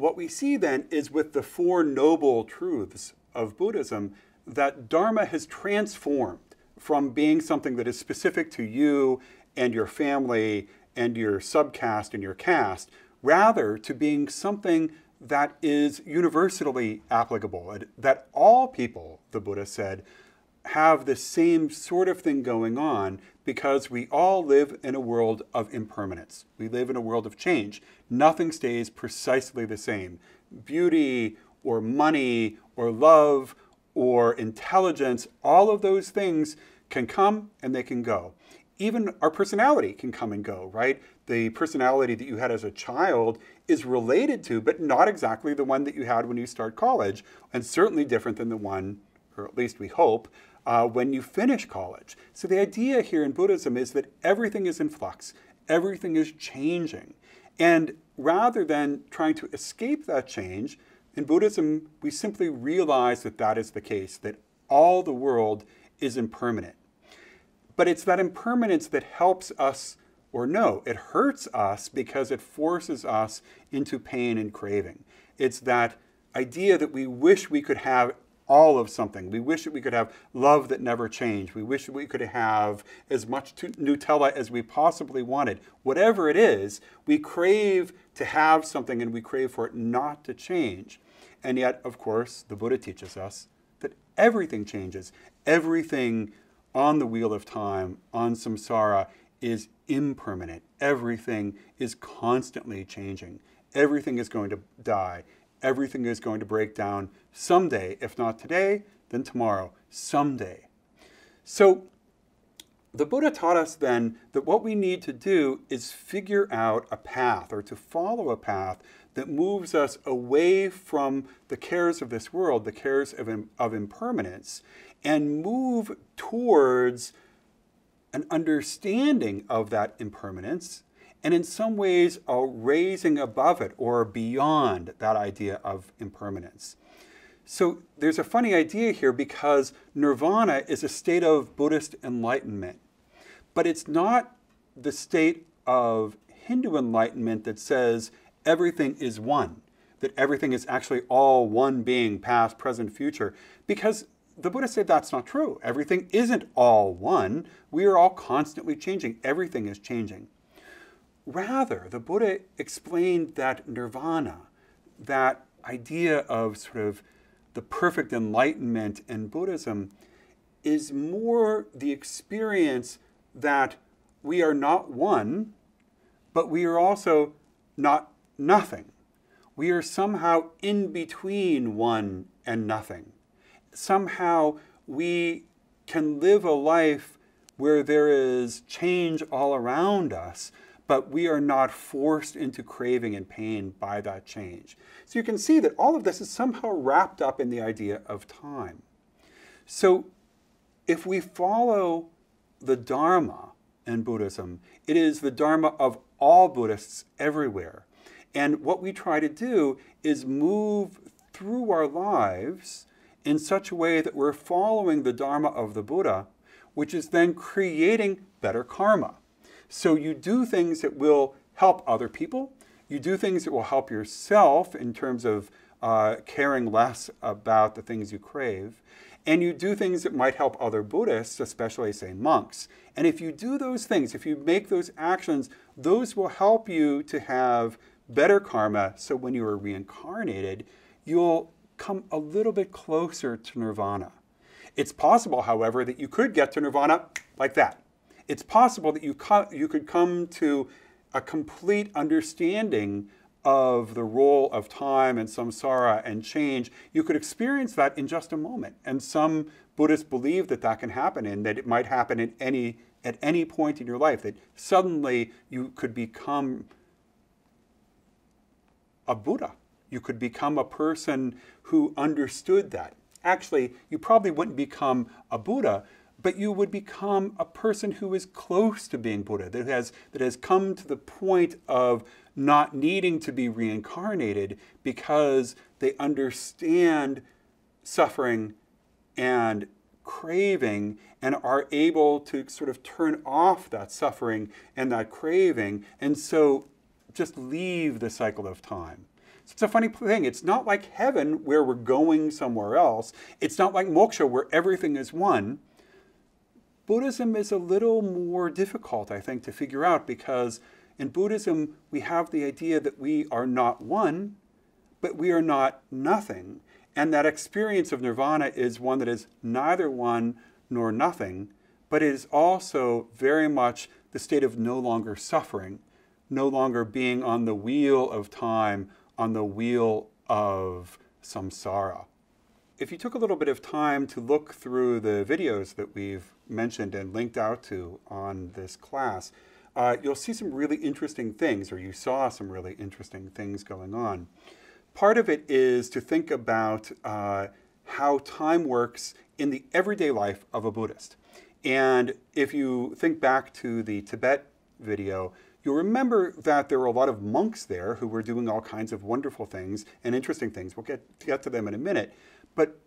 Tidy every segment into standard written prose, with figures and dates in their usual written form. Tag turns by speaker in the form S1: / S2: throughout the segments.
S1: what we see then is with the Four Noble Truths of Buddhism that Dharma has transformed from being something that is specific to you and your family and your subcaste and your caste, rather to being something that is universally applicable, that all people, the Buddha said, have the same sort of thing going on because we all live in a world of impermanence. We live in a world of change. Nothing stays precisely the same. Beauty or money or love or intelligence, all of those things can come and they can go. Even our personality can come and go, right? The personality that you had as a child is related to, but not exactly the one that you had when you start college, and certainly different than the one, or at least we hope, when you finish college. So the idea here in Buddhism is that everything is in flux, everything is changing. And rather than trying to escape that change, in Buddhism, we simply realize that that is the case, that all the world is impermanent. But it's that impermanence that helps us, or no, it hurts us because it forces us into pain and craving. It's that idea that we wish we could have all of something. We wish that we could have love that never changed. We wish that we could have as much Nutella as we possibly wanted. Whatever it is, we crave to have something and we crave for it not to change. And yet, of course, the Buddha teaches us that everything changes. Everything on the wheel of time, on samsara, is impermanent. Everything is constantly changing. Everything is going to die. Everything is going to break down someday. If not today, then tomorrow, someday. So the Buddha taught us then that what we need to do is figure out a path, or to follow a path that moves us away from the cares of this world, the cares of impermanence, and move towards an understanding of that impermanence, and in some ways a raising above it or beyond that idea of impermanence. So there's a funny idea here because nirvana is a state of Buddhist enlightenment, but it's not the state of Hindu enlightenment that says everything is one, that everything is actually all one being, past, present, future, because the Buddha said that's not true. Everything isn't all one. We are all constantly changing. Everything is changing. Rather, the Buddha explained that nirvana, that idea of sort of the perfect enlightenment in Buddhism, is more the experience that we are not one, but we are also not nothing. We are somehow in between one and nothing. Somehow we can live a life where there is change all around us, but we are not forced into craving and pain by that change. So you can see that all of this is somehow wrapped up in the idea of time. So if we follow the Dharma in Buddhism, it is the Dharma of all Buddhists everywhere. And what we try to do is move through our lives in such a way that we're following the Dharma of the Buddha, which is then creating better karma. So you do things that will help other people. You do things that will help yourself in terms of caring less about the things you crave. And you do things that might help other Buddhists, especially, say, monks. And if you do those things, if you make those actions, those will help you to have better karma. So when you are reincarnated, you'll come a little bit closer to nirvana. It's possible, however, that you could get to nirvana like that. It's possible that you could come to a complete understanding of the role of time and samsara and change. You could experience that in just a moment. And some Buddhists believe that that can happen, and that it might happen at any point in your life, that suddenly you could become a Buddha. You could become a person who understood that. Actually, you probably wouldn't become a Buddha, but you would become a person who is close to being Buddha, that has come to the point of not needing to be reincarnated because they understand suffering and craving and are able to sort of turn off that suffering and that craving, and so just leave the cycle of time. It's a funny thing. It's not like heaven where we're going somewhere else. It's not like moksha where everything is one. Buddhism is a little more difficult, I think, to figure out because in Buddhism, we have the idea that we are not one, but we are not nothing. And that experience of nirvana is one that is neither one nor nothing, but it is also very much the state of no longer suffering, no longer being on the wheel of time, on the wheel of samsara. If you took a little bit of time to look through the videos that we've mentioned and linked out to on this class, you'll see some really interesting things, or you saw some really interesting things going on. Part of it is to think about how time works in the everyday life of a Buddhist. And if you think back to the Tibet video, you'll remember that there were a lot of monks there who were doing all kinds of wonderful things and interesting things. We'll get to them in a minute. But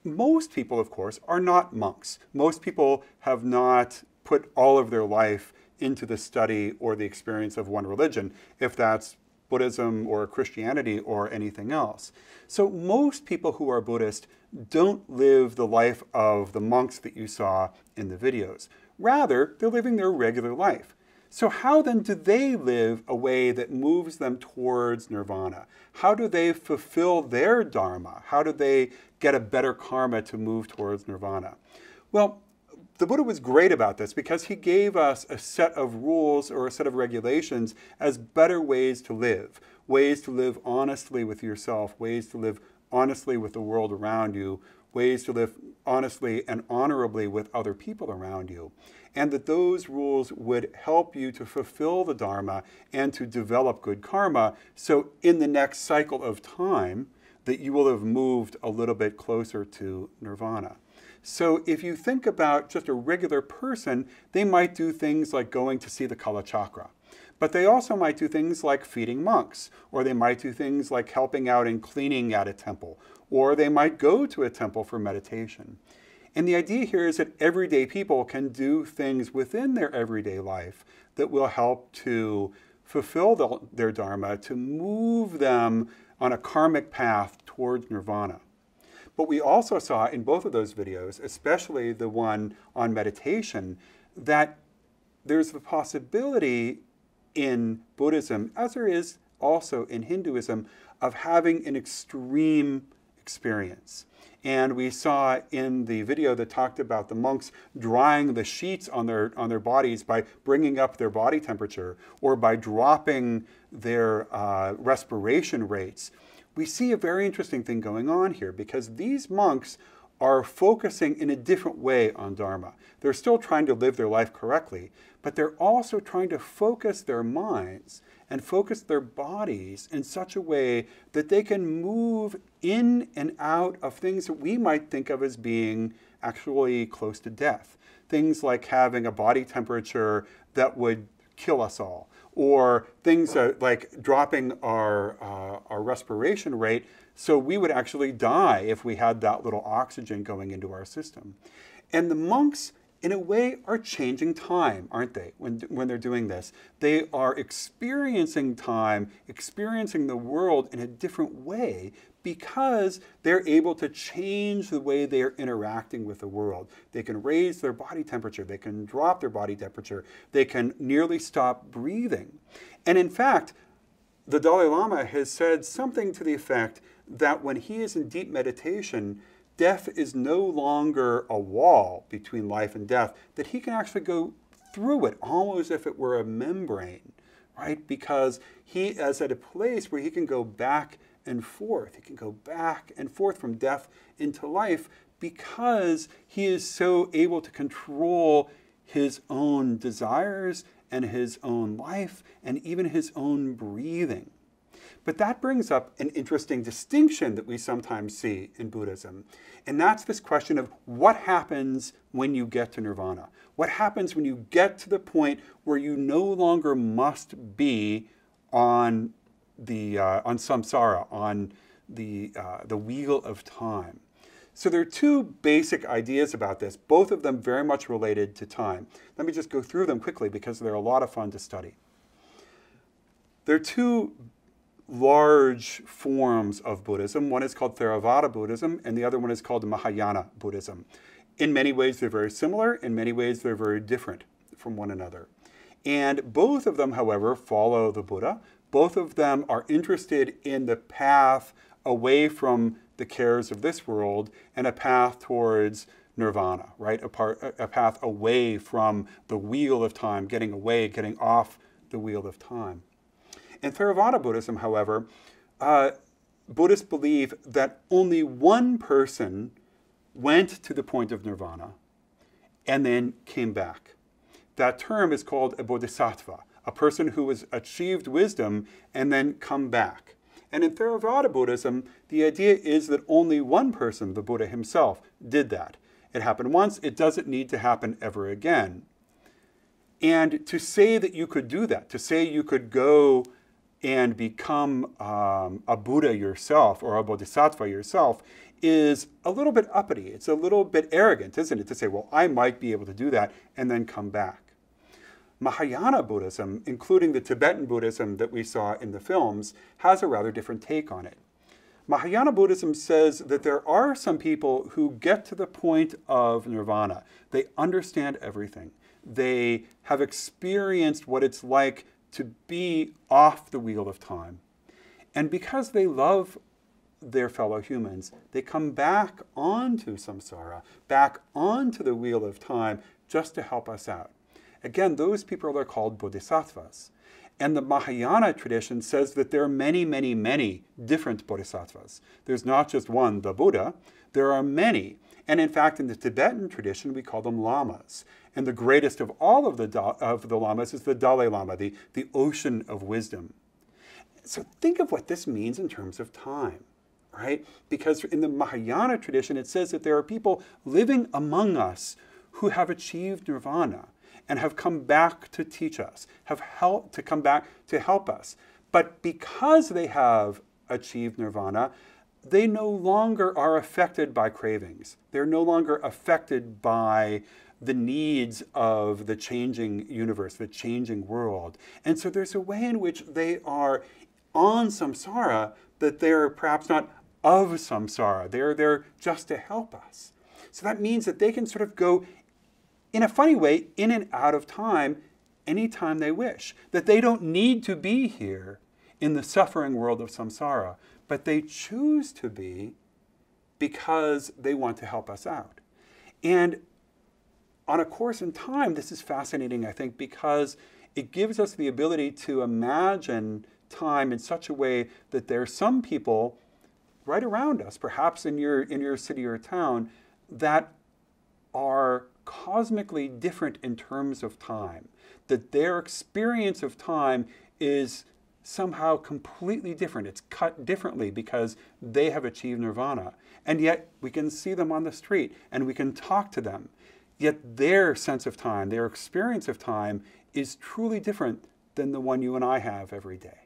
S1: most people, of course, are not monks. Most people have not put all of their life into the study or the experience of one religion, if that's Buddhism or Christianity or anything else. So most people who are Buddhist don't live the life of the monks that you saw in the videos. Rather, they're living their regular life. So how then do they live a way that moves them towards nirvana? How do they fulfill their dharma? How do they get a better karma to move towards nirvana? Well, the Buddha was great about this because he gave us a set of rules or a set of regulations as better ways to live honestly with yourself, ways to live honestly with the world around you, ways to live honestly and honorably with other people around you. And that those rules would help you to fulfill the Dharma and to develop good karma. So in the next cycle of time, that you will have moved a little bit closer to nirvana. So if you think about just a regular person, they might do things like going to see the Kala Chakra. But they also might do things like feeding monks, or they might do things like helping out and cleaning at a temple, or they might go to a temple for meditation. And the idea here is that everyday people can do things within their everyday life that will help to fulfill their dharma, to move them on a karmic path towards nirvana. But we also saw in both of those videos, especially the one on meditation, that there's the possibility in Buddhism, as there is also in Hinduism, of having an extreme experience. And we saw in the video that talked about the monks drying the sheets on their bodies by bringing up their body temperature or by dropping their respiration rates. We see a very interesting thing going on here because these monks are focusing in a different way on Dharma. They're still trying to live their life correctly, but they're also trying to focus their minds and focus their bodies in such a way that they can move in and out of things that we might think of as being actually close to death. Things like having a body temperature that would kill us all, or things like dropping our respiration rate so we would actually die if we had that little oxygen going into our system. And the monks, in a way, are changing time, aren't they, when they're doing this? They are experiencing time, experiencing the world in a different way because they're able to change the way they're interacting with the world. They can raise their body temperature, they can drop their body temperature, they can nearly stop breathing. And in fact, the Dalai Lama has said something to the effect that when he is in deep meditation, death is no longer a wall between life and death, that he can actually go through it almost as if it were a membrane, right? Because he is at a place where he can go back and forth. He can go back and forth from death into life because he is so able to control his own desires and his own life and even his own breathing. But that brings up an interesting distinction that we sometimes see in Buddhism. And that's this question of what happens when you get to nirvana? What happens when you get to the point where you no longer must be on samsara, on the wheel of time? So there are two basic ideas about this, both of them very much related to time. Let me just go through them quickly because they're a lot of fun to study. There are two large forms of Buddhism. One is called Theravada Buddhism, and the other one is called Mahayana Buddhism. In many ways, they're very similar. In many ways, they're very different from one another. And both of them, however, follow the Buddha. Both of them are interested in the path away from the cares of this world and a path towards nirvana, right? A path away from the wheel of time, getting off the wheel of time. In Theravada Buddhism, however, Buddhists believe that only one person went to the point of nirvana and then came back. That term is called a bodhisattva, a person who has achieved wisdom and then come back. And in Theravada Buddhism, the idea is that only one person, the Buddha himself, did that. It happened once, it doesn't need to happen ever again. And to say that you could do that, to say you could go and become a Buddha yourself or a Bodhisattva yourself is a little bit uppity. It's a little bit arrogant, isn't it? To say, well, I might be able to do that and then come back. Mahayana Buddhism, including the Tibetan Buddhism that we saw in the films, has a rather different take on it. Mahayana Buddhism says that there are some people who get to the point of nirvana. They understand everything. They have experienced what it's like to be off the wheel of time. And because they love their fellow humans, they come back onto samsara, back onto the wheel of time just to help us out. Again, those people are called bodhisattvas. And the Mahayana tradition says that there are many, many, many different bodhisattvas. There's not just one, the Buddha. There are many. And in fact, in the Tibetan tradition, we call them lamas. And the greatest of all of the lamas is the Dalai Lama, the ocean of wisdom. So think of what this means in terms of time, right? Because in the Mahayana tradition, it says that there are people living among us who have achieved nirvana and have come back to teach us, have come back to help us. But because they have achieved nirvana, they no longer are affected by cravings. They're no longer affected by the needs of the changing universe, the changing world. And so there's a way in which they are on samsara, but they're perhaps not of samsara. They're there just to help us. So that means that they can sort of go, in a funny way, in and out of time anytime they wish. That they don't need to be here in the suffering world of samsara, but they choose to be because they want to help us out. And on A Course in Time, this is fascinating, I think, because it gives us the ability to imagine time in such a way that there are some people right around us, perhaps in your city or town, that are cosmically different in terms of time, that their experience of time is somehow completely different. It's cut differently because they have achieved nirvana. And yet we can see them on the street and we can talk to them. Yet their sense of time, their experience of time is truly different than the one you and I have every day.